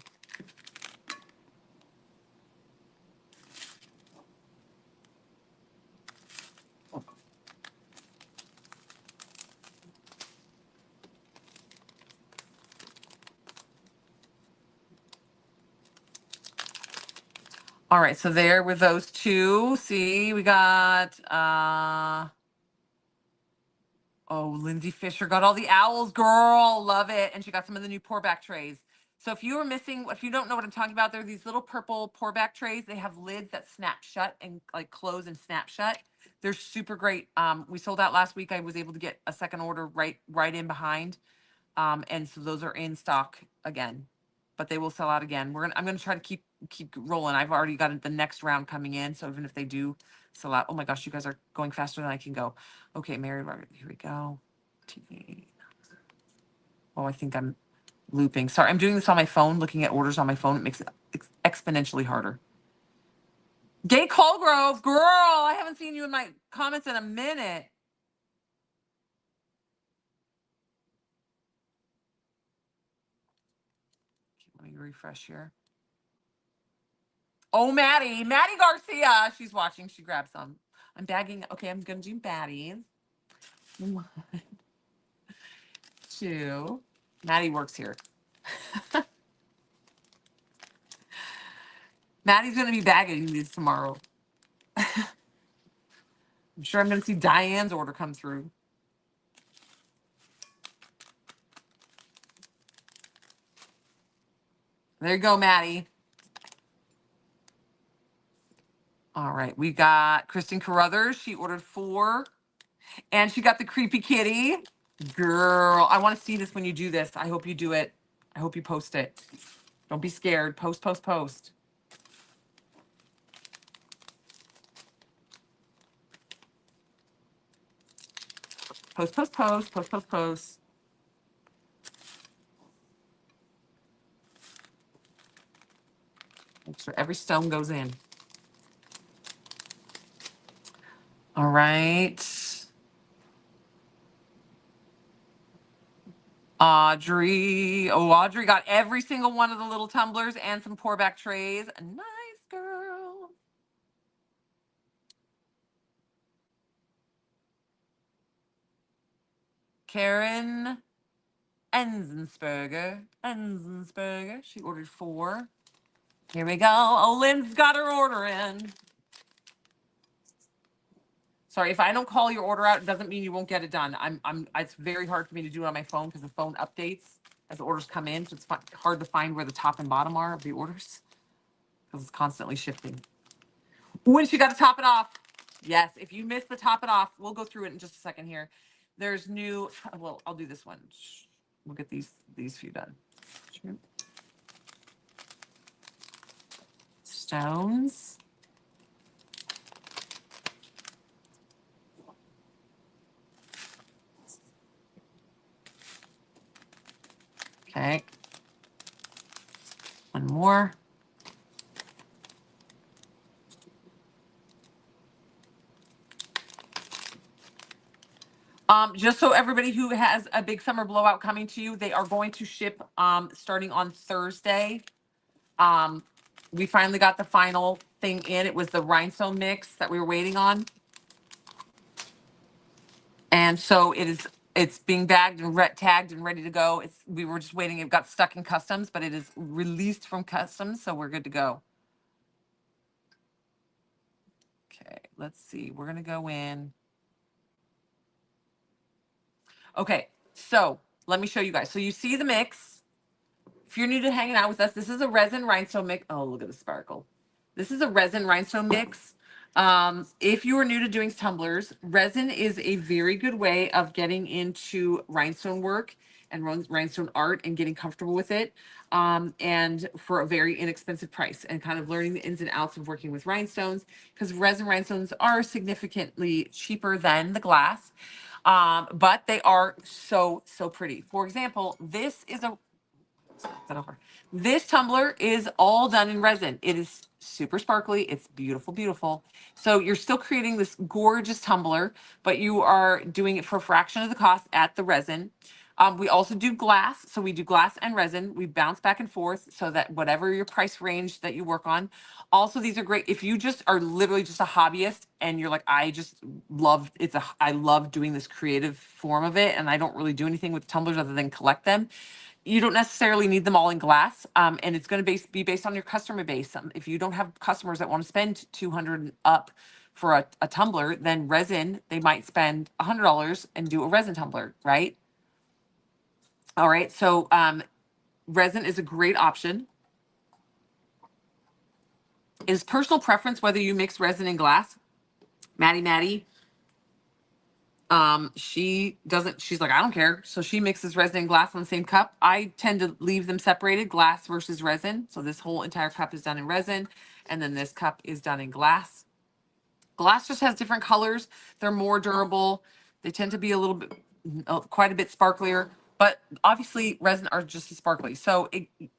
All right, so there were those 2. See, we got oh, Lindsay Fisher got all the owls, girl. Love it. And she got some of the new pour back trays. So if you were missing, if you don't know what I'm talking about, there are these little purple pour back trays. They have lids that snap shut and like close and snap shut. They're super great. We sold out last week. I was able to get a second order right in behind. And so those are in stock again, but they will sell out again. I'm gonna try to keep rolling. I've already got the next round coming in. So even if they do sell out, oh my gosh, you guys are going faster than I can go. Okay, Mary, here we go. Oh, I think I'm looping. Sorry, I'm doing this on my phone, looking at orders on my phone. It makes it exponentially harder. Gay Colgrove, girl, I haven't seen you in my comments in a minute. Let me refresh here. Oh, Maddie Garcia. She's watching. She grabbed some. I'm bagging. Okay, I'm going to do baddies. 1, 2. Maddie works here. Maddie's going to be bagging these tomorrow. I'm sure I'm going to see Diane's order come through. There you go, Maddie. All right, we got Kristen Carruthers. She ordered 4. And she got the creepy kitty. Girl, I want to see this when you do this. I hope you do it. I hope you post it. Don't be scared. Post, post, post. Post, post, post, post, post, post. Make sure every stone goes in. All right. Audrey. Oh, Audrey got every single one of the little tumblers and some pour back trays. Nice girl. Karen Enzensberger. She ordered 4. Here we go. Oh, Lynn's got her order in. Sorry, if I don't call your order out, it doesn't mean you won't get it done. It's very hard for me to do it on my phone because the phone updates as the orders come in. So it's hard to find where the top and bottom are of the orders because it's constantly shifting. When she got to top it off. Yes, if you miss the top it off, we'll go through it in just a second here. There's new, well, I'll do this one. We'll get these few done. Stones. Okay. One more. Just so everybody who has a big summer blowout coming to you, they are going to ship starting on Thursday. We finally got the final thing in. It was the Rhinestone mix that we were waiting on. And so it's being bagged and tagged and ready to go. We were just waiting. It got stuck in customs, but it is released from customs, so we're good to go. let's see. We're going to go in. Okay, so let me show you guys. So you see the mix. If you're new to hanging out with us, this is a resin rhinestone mix. Oh, look at the sparkle. This is a resin rhinestone mix. If you are new to doing tumblers, resin is a very good way of getting into rhinestone work and rhinestone art and getting comfortable with it. And for a very inexpensive price, and kind of learning the ins and outs of working with rhinestones, because resin rhinestones are significantly cheaper than the glass. But they are so, so pretty. For example, this is a that over. This tumbler is all done in resin. It is super sparkly. It's beautiful, beautiful. So you're still creating this gorgeous tumbler, but you are doing it for a fraction of the cost at the resin. We also do glass. So we do glass and resin. We bounce back and forth so that whatever your price range that you work on. Also, these are great if you just are literally just a hobbyist and you're like, I just love I love doing this creative form of it, and I don't really do anything with tumblers other than collect them. You don't necessarily need them all in glass, and it's going to be based on your customer base. If you don't have customers that want to spend 200 up for a tumbler, then resin, they might spend $100 and do a resin tumbler, right? All right, so resin is a great option. It is personal preference whether you mix resin and glass. Maddie, she's like, I don't care. So she mixes resin and glass on the same cup. I tend to leave them separated, glass versus resin. So this whole entire cup is done in resin, and then this cup is done in glass. Glass just has different colors. They're more durable. They tend to be a little bit, quite a bit sparklier, but obviously resin are just as sparkly. So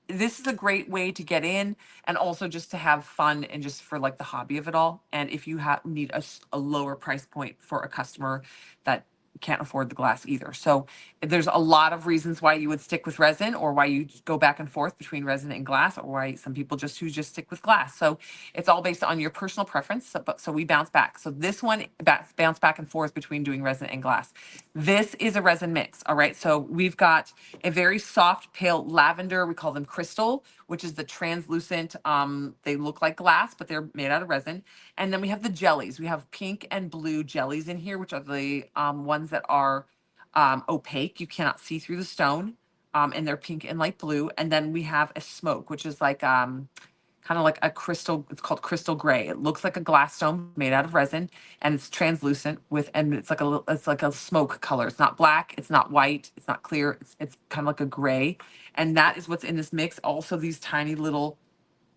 this is a great way to get in, and also just to have fun and just for like the hobby of it all. And if you need a lower price point for a customer that can't afford the glass either. So there's a lot of reasons why you would stick with resin, or why you go back and forth between resin and glass, or why some people just stick with glass. So it's all based on your personal preference. So we bounce back. So this one bounce back and forth between doing resin and glass. This is a resin mix. All right. So we've got a very soft pale lavender. We call them crystal, which is the translucent. They look like glass, but they're made out of resin. And then we have the jellies. We have pink and blue jellies in here, which are the ones that are opaque. You cannot see through the stone. And they're pink and light blue. And then we have a smoke, which is like kind of like a crystal. It's called crystal gray. It looks like a glass stone made out of resin, and it's translucent and it's like a smoke color. It's not black. It's not white. It's not clear. It's kind of like a gray. And that is what's in this mix. Also, these tiny little,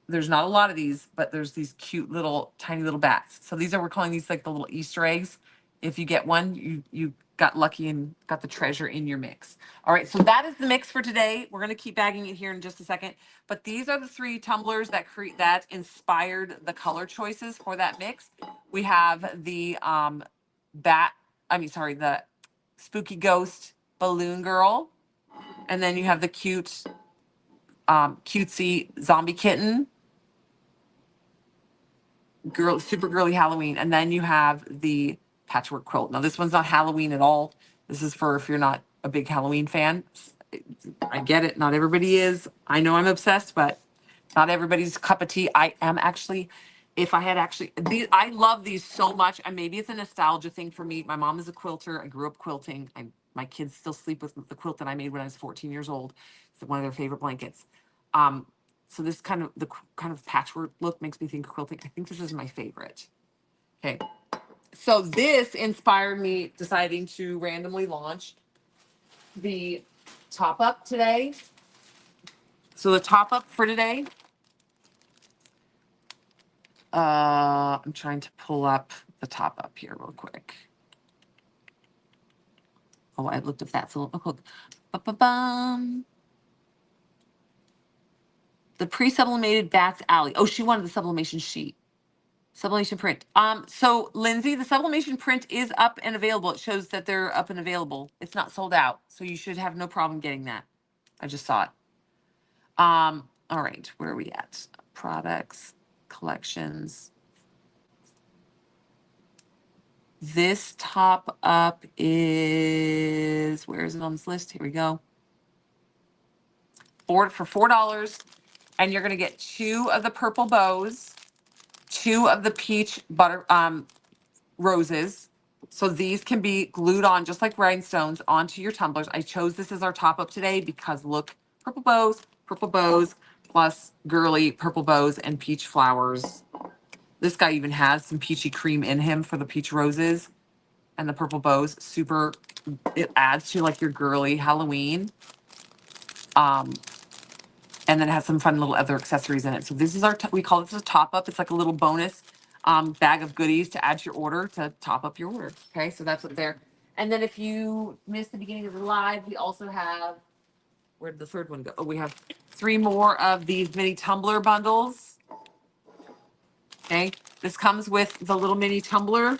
there's not a lot of these, but there's these cute little tiny little bats. So we're calling these like the little Easter eggs. If you get one, you got lucky and got the treasure in your mix. All right, so that is the mix for today. We're gonna keep bagging it here in just a second. But these are the 3 tumblers that inspired the color choices for that mix. We have the the spooky ghost balloon girl, and then you have the cutesy zombie kitten, super girly Halloween, and then you have the patchwork quilt. Now this one's not Halloween at all. This is for if you're not a big Halloween fan. I get it. Not everybody is. I know I'm obsessed, but not everybody's cup of tea. I am actually, if I had actually, I love these so much. And maybe it's a nostalgia thing for me. My mom is a quilter. I grew up quilting. My kids still sleep with the quilt that I made when I was 14 years old. It's one of their favorite blankets. So this kind of patchwork look makes me think of quilting. I think this is my favorite. Okay. So this inspired me deciding to randomly launch the top up today. So the top up for today, I'm trying to pull up the top up here real quick. Oh, I looked up that. So the pre-sublimated Bats Alley. Oh, she wanted the sublimation sheet. Sublimation print. So Lindsay, the sublimation print is up and available. It shows that they're up and available. It's not sold out, so you should have no problem getting that. I just saw it. All right, where are we at? Products, collections. This top up is, where is it on this list? Here we go. For $4, and you're gonna get 2 of the purple bows, 2 of the peach roses. So these can be glued on just like rhinestones onto your tumblers. I chose this as our top up today because look, purple bows, plus girly purple bows and peach flowers. This guy even has some peachy cream in him for the peach roses and the purple bows. Super, it adds to like your girly Halloween. And then it has some fun little other accessories in it. So this is our, we call this a top up. It's like a little bonus bag of goodies to add to your order to top up your order. Okay, so that's what there. And then if you missed the beginning of the live, we also have, where did the third one go? Oh, we have 3 more of these mini tumbler bundles. Okay, this comes with the little mini tumbler.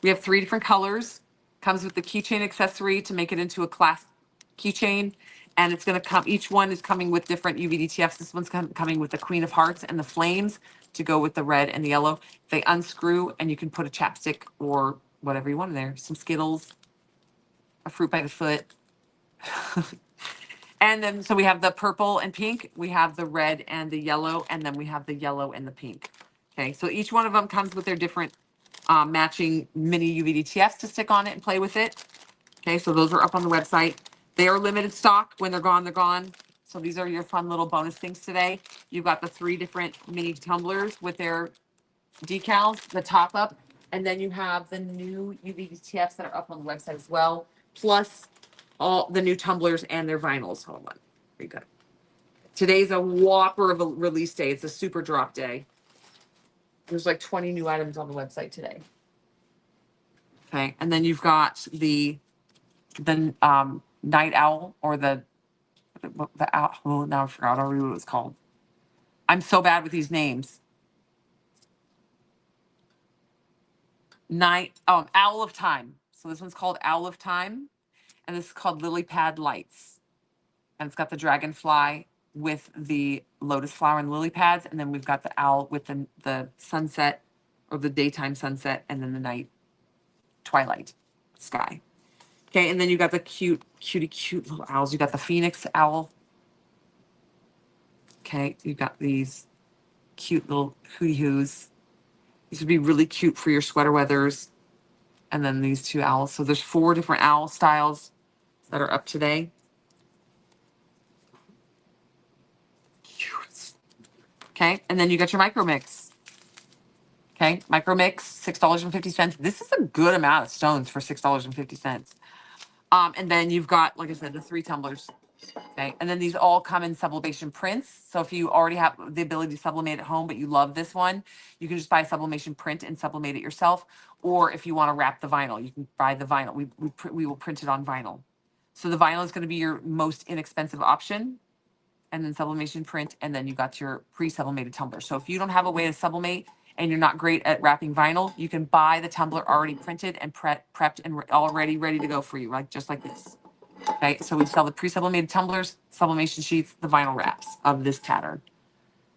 We have 3 different colors. Comes with the keychain accessory to make it into a clasp keychain. And it's going to come, each one is coming with different UVDTFs. This one's coming with the Queen of Hearts and the flames to go with the red and the yellow. They unscrew and you can put a chapstick or whatever you want in there. Some Skittles, a fruit by the foot. And then, so we have the purple and pink. We have the red and the yellow. And then we have the yellow and the pink. Okay, so each one of them comes with their different matching mini UVDTFs to stick on it and play with it. Okay, so those are up on the website. They are limited stock. When they're gone, they're gone. So these are your fun little bonus things today. You've got the 3 different mini tumblers with their decals, the top up, and then you have the new UVDTFs that are up on the website as well, plus all the new tumblers and their vinyls. Hold on. There you go. Today's a whopper of a release day. It's a super drop day. There's like 20 new items on the website today. Okay, and then you've got the night owl or the owl. Oh, now I forgot already what it was called. I'm so bad with these names. Owl of Time. So this one's called Owl of Time, and this is called Lily Pad Lights, and it's got the dragonfly with the lotus flower and lily pads, and then we've got the owl with the sunset or the daytime sunset, and then the night twilight sky. Okay, and then you got the cute little owls. You got the phoenix owl. Okay, you got these cute little hooty hoos. These would be really cute for your sweater weathers. And then these 2 owls. So there's 4 different owl styles that are up today. Cute. Okay, and then you got your micro mix. Okay, micro mix, $6.50. This is a good amount of stones for $6.50. And then you've got, like I said, the 3 tumblers. Okay, and then these all come in sublimation prints. So if you already have the ability to sublimate at home, but you love this one, you can just buy a sublimation print and sublimate it yourself. Or if you want to wrap the vinyl, you can buy the vinyl. We will print it on vinyl. So the vinyl is going to be your most inexpensive option, and then sublimation print, and then you got your pre-sublimated tumbler. So if you don't have a way to sublimate and you're not great at wrapping vinyl, you can buy the tumbler already printed and prepped and already ready to go for you, like just like this. Okay, so we sell the pre-sublimated tumblers, sublimation sheets, the vinyl wraps of this pattern.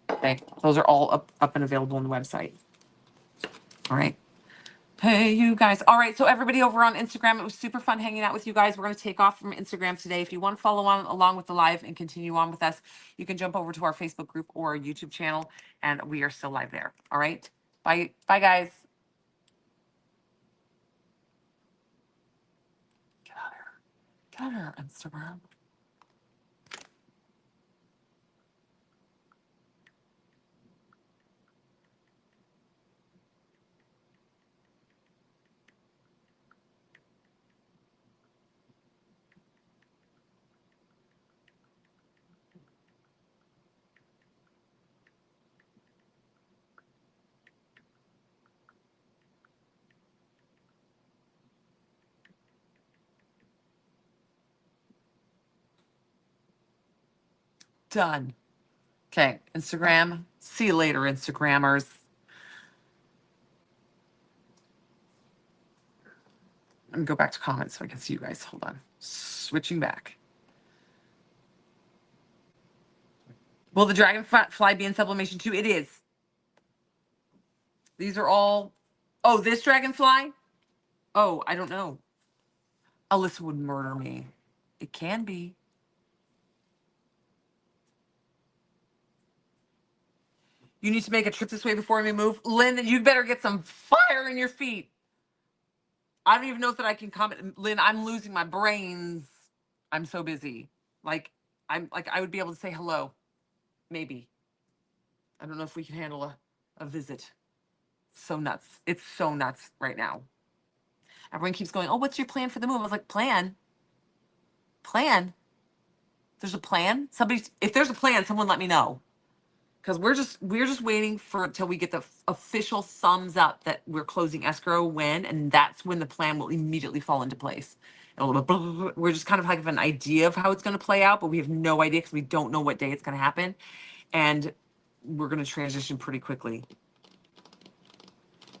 Okay, those are all up and available on the website. All right. Hey, you guys. All right, so everybody over on Instagram, it was super fun hanging out with you guys. We're going to take off from Instagram today. If you want to follow on along with the live and continue on with us, you can jump over to our Facebook group or our YouTube channel, and we are still live there. All right. Bye, guys. Get out of here. Get out of here, Instagram. Done. Okay, Instagram. See you later, Instagrammers. Let me go back to comments so I can see you guys. Hold on. Switching back. Will the dragonfly be in sublimation too? It is. These are all. Oh, this dragonfly? Oh, I don't know. Alyssa would murder me. It can be. You need to make a trip this way before we move. Lynn, you better get some fire in your feet. I don't even know that I can comment. Lynn, I'm losing my brains. I'm so busy. Like, I would be able to say hello. Maybe. I don't know if we can handle a visit. So nuts. It's so nuts right now. Everyone keeps going, oh, what's your plan for the move? I was like, plan? Plan? There's a plan? Somebody, if there's a plan, someone let me know. Because we're just waiting for till we get the official thumbs up that we're closing escrow when, and that's when the plan will immediately fall into place. And we're just kind of have an idea of how it's going to play out, but we have no idea because we don't know what day it's going to happen, and we're going to transition pretty quickly.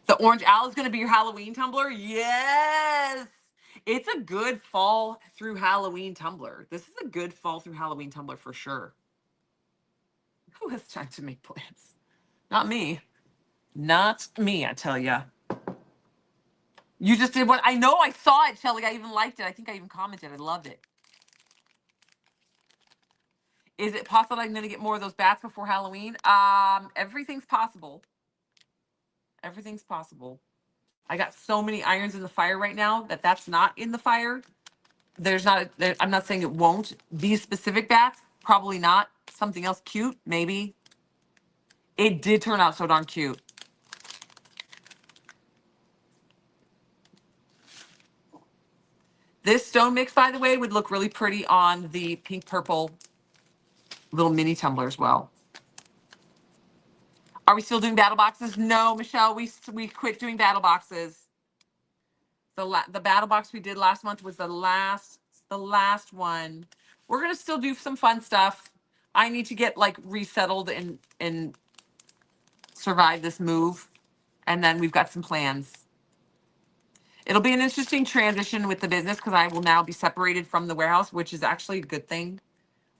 The orange owl is going to be your Halloween tumbler. Yes, it's a good fall through Halloween tumbler. This is a good fall through Halloween tumbler for sure. Who has time to make plans? Not me. Not me, I tell ya. You just did what? I know I saw it, Shelly. I even liked it. I think I even commented. I loved it. Is it possible that I'm going to get more of those bats before Halloween? Everything's possible. Everything's possible. I got so many irons in the fire right now that's not in the fire. There's not, I'm not saying it won't. These specific bats, probably not. Something else cute, maybe. It did turn out so darn cute. This stone mix, by the way, would look really pretty on the pink purple little mini tumbler as well. Are we still doing battle boxes? No, Michelle, we quit doing battle boxes. The battle box we did last month was the last one. We're gonna still do some fun stuff. I need to get like resettled and survive this move, and then we've got some plans. It'll be an interesting transition with the business because I will now be separated from the warehouse, which is actually a good thing.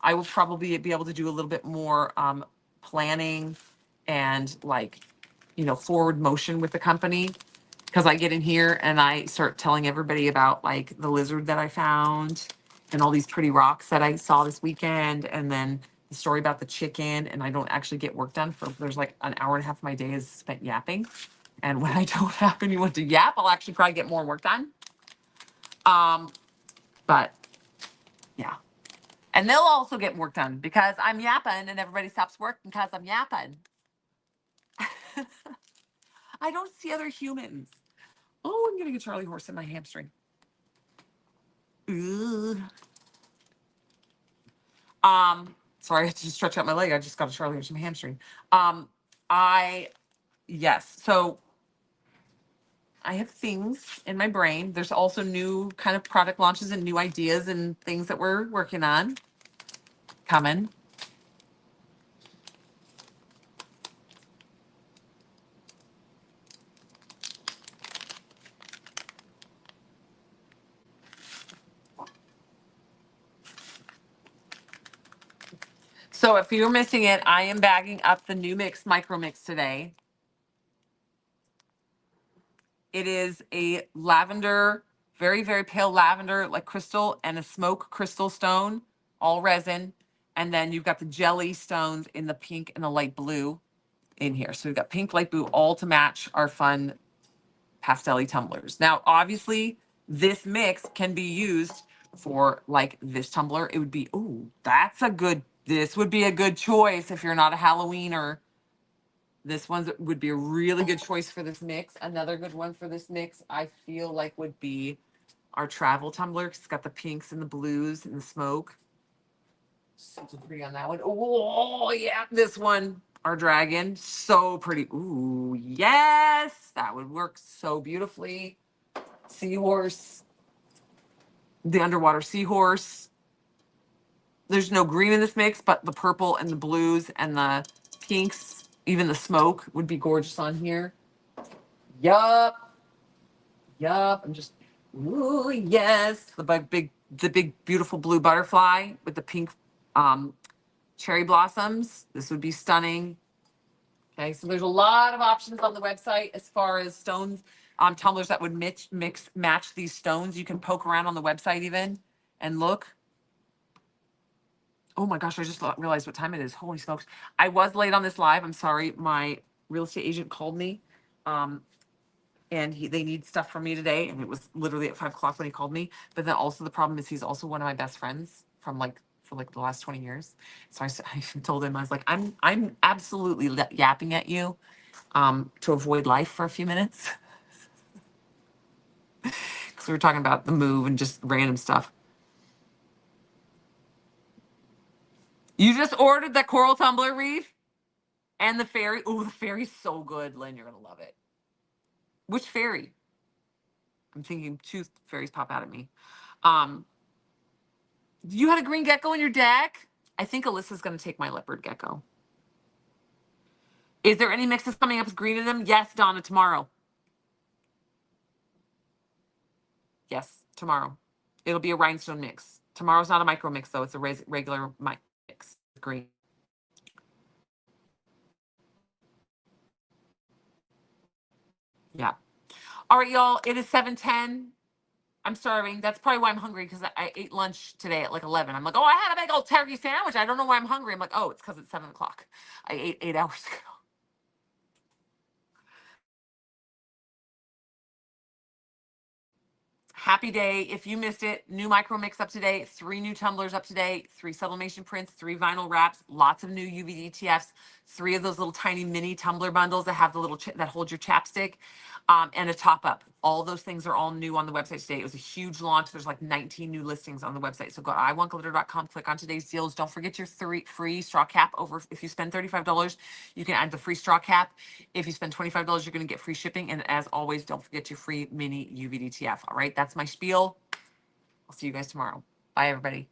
I will probably be able to do a little bit more planning and like, forward motion with the company, because I get in here and I start telling everybody about like the lizard that I found and all these pretty rocks that I saw this weekend, and then the story about the chicken, and I don't actually get work done for, there's like an hour and a half of my day is spent yapping. And when I don't have anyone to yap, I'll actually probably get more work done. But yeah. And they'll also get work done because I'm yapping and everybody stops working because I'm yapping. I don't see other humans. Oh, I'm getting a Charlie horse in my hamstring. Ooh. Sorry, I had to just stretch out my leg. I just got a Charlie horse in my hamstring. Yes. So I have things in my brain. There's also new kind of product launches and new ideas and things that we're working on coming. So if you're missing it, I am bagging up the new mix, micro mix today. It is a lavender, very, very pale lavender, like crystal, and a smoke crystal stone, all resin. And then you've got the jelly stones in the pink and the light blue in here. So we've got pink, light blue, all to match our fun pastel-y tumblers. Now, obviously, this mix can be used for like this tumbler. It would be, ooh, this would be a good choice if you're not a Halloweener. This one would be a really good choice for this mix. Another good one for this mix, I feel like, would be our travel tumbler. It's got the pinks and the blues and the smoke. So pretty on that one. Oh, yeah, this one, our dragon. So pretty. Ooh, yes, that would work so beautifully. Seahorse. The underwater seahorse. There's no green in this mix, but the purple and the blues and the pinks, even the smoke would be gorgeous on here. Yup. I'm just, ooh, yes. The big, beautiful blue butterfly with the pink cherry blossoms. This would be stunning. Okay, so there's a lot of options on the website as far as stones, tumblers that would match these stones. You can poke around on the website even and look. Oh my gosh, I just realized what time it is. Holy smokes. I was late on this live. I'm sorry. My real estate agent called me. And they need stuff from me today. And it was literally at 5 o'clock when he called me. But then also the problem is he's also one of my best friends from like for like the last 20 years. So I told him, I was like, I'm absolutely yapping at you to avoid life for a few minutes. Because we were talking about the move and just random stuff. You just ordered the coral tumbler reef and the fairy. Oh, the fairy's so good, Lynn. You're gonna love it. Which fairy? I'm thinking two fairies pop out at me. Um, you had a green gecko in your deck? I think Alyssa's gonna take my leopard gecko. Is there any mixes coming up with green in them? Yes, Donna, tomorrow. Yes, tomorrow. It'll be a rhinestone mix. Tomorrow's not a micro mix though. It's a regular mix. Green. Yeah. All right, y'all. It is 7:10. I'm starving. That's probably why I'm hungry because I ate lunch today at like 11. I'm like, oh, I had a big old turkey sandwich. I don't know why I'm hungry. I'm like, oh, it's because it's 7 o'clock. I ate 8 hours ago. Happy day. If you missed it, new micro mix up today, 3 new tumblers up today, 3 sublimation prints, 3 vinyl wraps, lots of new UV DTFs, 3 of those little tiny mini tumbler bundles that have the little that hold your chapstick, and a top up. All those things are all new on the website today. It was a huge launch. There's like 19 new listings on the website. So go to iwantglitter.com, click on today's deals. Don't forget your 3 free straw cap over. If you spend $35, you can add the free straw cap. If you spend $25, you're going to get free shipping. And as always, don't forget your free mini UV DTF. All right, that's my spiel. I'll see you guys tomorrow. Bye, everybody.